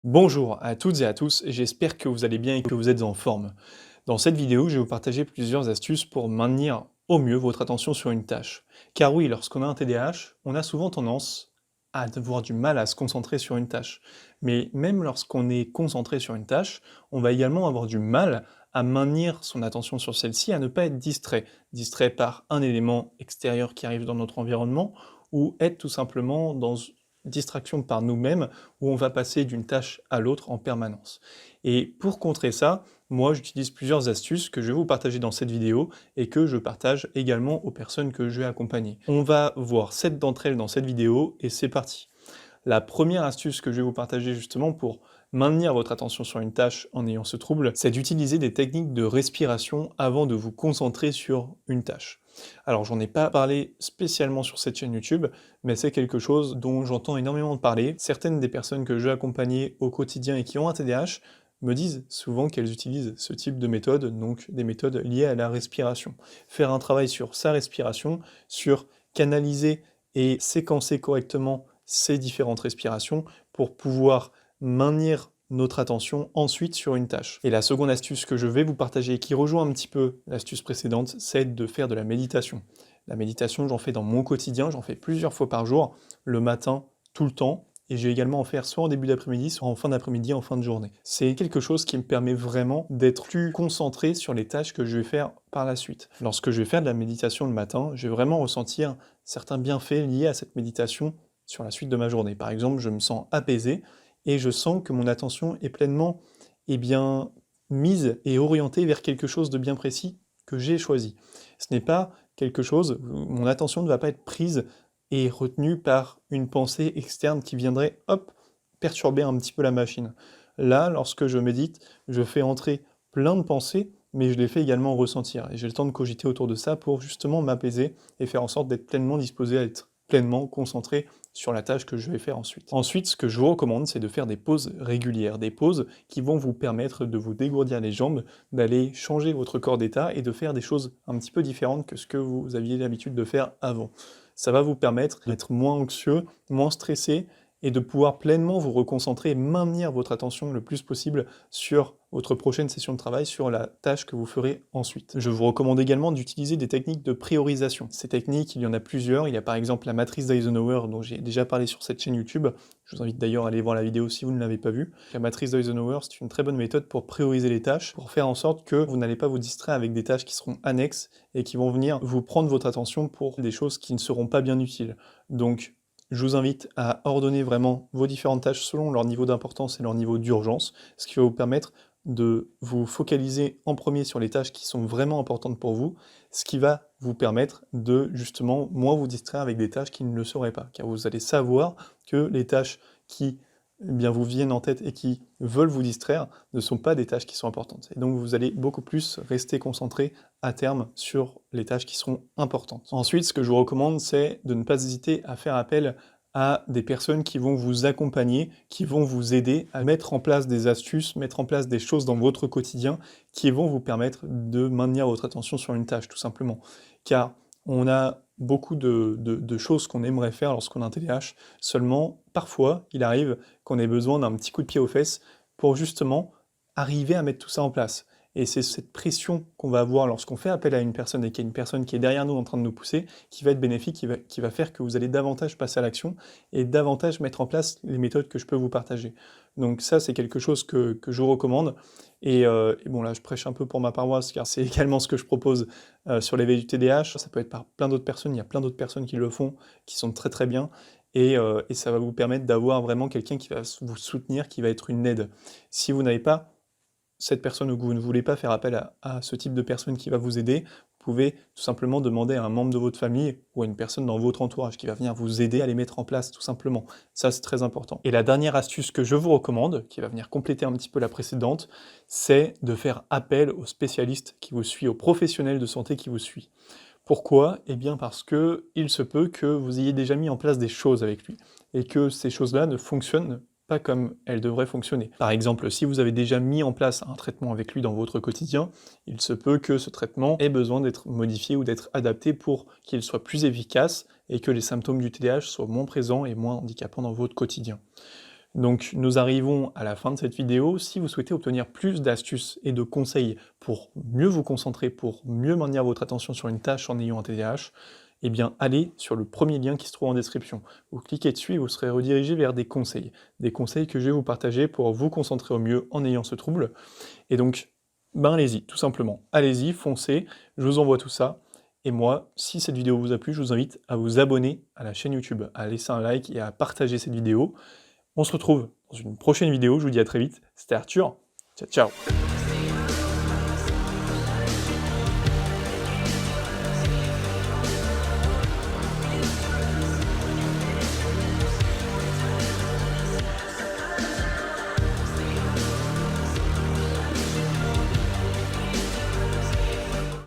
Bonjour à toutes et à tous, j'espère que vous allez bien et que vous êtes en forme. Dans cette vidéo, je vais vous partager plusieurs astuces pour maintenir au mieux votre attention sur une tâche. Car oui, lorsqu'on a un TDAH, on a souvent tendance à avoir du mal à se concentrer sur une tâche. Mais même lorsqu'on est concentré sur une tâche, on va également avoir du mal à maintenir son attention sur celle-ci, à ne pas être distrait. Distrait par un élément extérieur qui arrive dans notre environnement, ou être tout simplement dans distraction par nous-mêmes, où on va passer d'une tâche à l'autre en permanence. Et pour contrer ça, moi j'utilise plusieurs astuces que je vais vous partager dans cette vidéo et que je partage également aux personnes que je vais accompagner. On va voir 7 d'entre elles dans cette vidéo et c'est parti. La première astuce que je vais vous partager justement pour maintenir votre attention sur une tâche en ayant ce trouble, c'est d'utiliser des techniques de respiration avant de vous concentrer sur une tâche. Alors j'en ai pas parlé spécialement sur cette chaîne YouTube, mais c'est quelque chose dont j'entends énormément parler. Certaines des personnes que je vais accompagner au quotidien et qui ont un TDAH me disent souvent qu'elles utilisent ce type de méthode, donc des méthodes liées à la respiration. Faire un travail sur sa respiration, sur canaliser et séquencer correctement ces différentes respirations pour pouvoir maintenir notre attention ensuite sur une tâche. Et la seconde astuce que je vais vous partager, qui rejoint un petit peu l'astuce précédente, c'est de faire de la méditation. La méditation, j'en fais dans mon quotidien, j'en fais plusieurs fois par jour, le matin, tout le temps, et je vais également en faire soit en début d'après-midi, soit en fin d'après-midi, en fin de journée. C'est quelque chose qui me permet vraiment d'être plus concentré sur les tâches que je vais faire par la suite. Lorsque je vais faire de la méditation le matin, je vais vraiment ressentir certains bienfaits liés à cette méditation sur la suite de ma journée. Par exemple, je me sens apaisé et je sens que mon attention est pleinement bien, mise et orientée vers quelque chose de bien précis que j'ai choisi. Ce n'est pas quelque chose, mon attention ne va pas être prise et retenue par une pensée externe qui viendrait, hop, perturber un petit peu la machine. Là, lorsque je médite, je fais entrer plein de pensées, mais je les fais également ressentir. Et j'ai le temps de cogiter autour de ça pour justement m'apaiser et faire en sorte d'être pleinement disposé à être pleinement concentré sur la tâche que je vais faire ensuite. Ensuite, ce que je vous recommande, c'est de faire des pauses régulières, des pauses qui vont vous permettre de vous dégourdir les jambes, d'aller changer votre corps d'état et de faire des choses un petit peu différentes que ce que vous aviez l'habitude de faire avant. Ça va vous permettre d'être moins anxieux, moins stressé et de pouvoir pleinement vous reconcentrer et maintenir votre attention le plus possible sur votre prochaine session de travail, sur la tâche que vous ferez ensuite. Je vous recommande également d'utiliser des techniques de priorisation. Ces techniques, il y en a plusieurs. Il y a par exemple la matrice d'Eisenhower dont j'ai déjà parlé sur cette chaîne YouTube. Je vous invite d'ailleurs à aller voir la vidéo si vous ne l'avez pas vue. La matrice d'Eisenhower, c'est une très bonne méthode pour prioriser les tâches, pour faire en sorte que vous n'allez pas vous distraire avec des tâches qui seront annexes et qui vont venir vous prendre votre attention pour des choses qui ne seront pas bien utiles. Donc, je vous invite à ordonner vraiment vos différentes tâches selon leur niveau d'importance et leur niveau d'urgence, ce qui va vous permettre de vous focaliser en premier sur les tâches qui sont vraiment importantes pour vous, ce qui va vous permettre de justement moins vous distraire avec des tâches qui ne le seraient pas, car vous allez savoir que les tâches qui vous viennent en tête et qui veulent vous distraire ne sont pas des tâches qui sont importantes. Et donc vous allez beaucoup plus rester concentré à terme sur les tâches qui seront importantes. Ensuite, ce que je vous recommande, c'est de ne pas hésiter à faire appel à des personnes qui vont vous accompagner, qui vont vous aider à mettre en place des astuces, mettre en place des choses dans votre quotidien qui vont vous permettre de maintenir votre attention sur une tâche, tout simplement. Car on a beaucoup de choses qu'on aimerait faire lorsqu'on a un TDAH, seulement parfois il arrive qu'on ait besoin d'un petit coup de pied aux fesses pour justement arriver à mettre tout ça en place. Et c'est cette pression qu'on va avoir lorsqu'on fait appel à une personne et qu'il y a une personne qui est derrière nous en train de nous pousser, qui va être bénéfique, qui va faire que vous allez davantage passer à l'action et davantage mettre en place les méthodes que je peux vous partager. Donc ça, c'est quelque chose que je vous recommande. Et bon, là, je prêche un peu pour ma paroisse, car c'est également ce que je propose sur l'éveil du TDAH. Ça peut être par plein d'autres personnes, il y a plein d'autres personnes qui le font, qui sont très très bien, et ça va vous permettre d'avoir vraiment quelqu'un qui va vous soutenir, qui va être une aide. Si vous n'avez pas cette personne ou que vous ne voulez pas faire appel à ce type de personne qui va vous aider, vous pouvez tout simplement demander à un membre de votre famille ou à une personne dans votre entourage qui va venir vous aider à les mettre en place, tout simplement. Ça, c'est très important. Et la dernière astuce que je vous recommande, qui va venir compléter un petit peu la précédente, c'est de faire appel au spécialiste qui vous suit, au professionnel de santé qui vous suit. Pourquoi? Eh bien parce que il se peut que vous ayez déjà mis en place des choses avec lui, et que ces choses-là ne fonctionnent pas comme elles devraient fonctionner. Par exemple, si vous avez déjà mis en place un traitement avec lui dans votre quotidien, il se peut que ce traitement ait besoin d'être modifié ou d'être adapté pour qu'il soit plus efficace et que les symptômes du TDAH soient moins présents et moins handicapants dans votre quotidien. Donc nous arrivons à la fin de cette vidéo. Si vous souhaitez obtenir plus d'astuces et de conseils pour mieux vous concentrer, pour mieux maintenir votre attention sur une tâche en ayant un TDAH, eh bien allez sur le premier lien qui se trouve en description. Vous cliquez dessus et vous serez redirigé vers des conseils. Des conseils que je vais vous partager pour vous concentrer au mieux en ayant ce trouble. Et donc, ben allez-y, tout simplement. Allez-y, foncez, je vous envoie tout ça. Et moi, si cette vidéo vous a plu, je vous invite à vous abonner à la chaîne YouTube, à laisser un like et à partager cette vidéo. On se retrouve dans une prochaine vidéo, je vous dis à très vite, c'était Arthur, ciao ciao.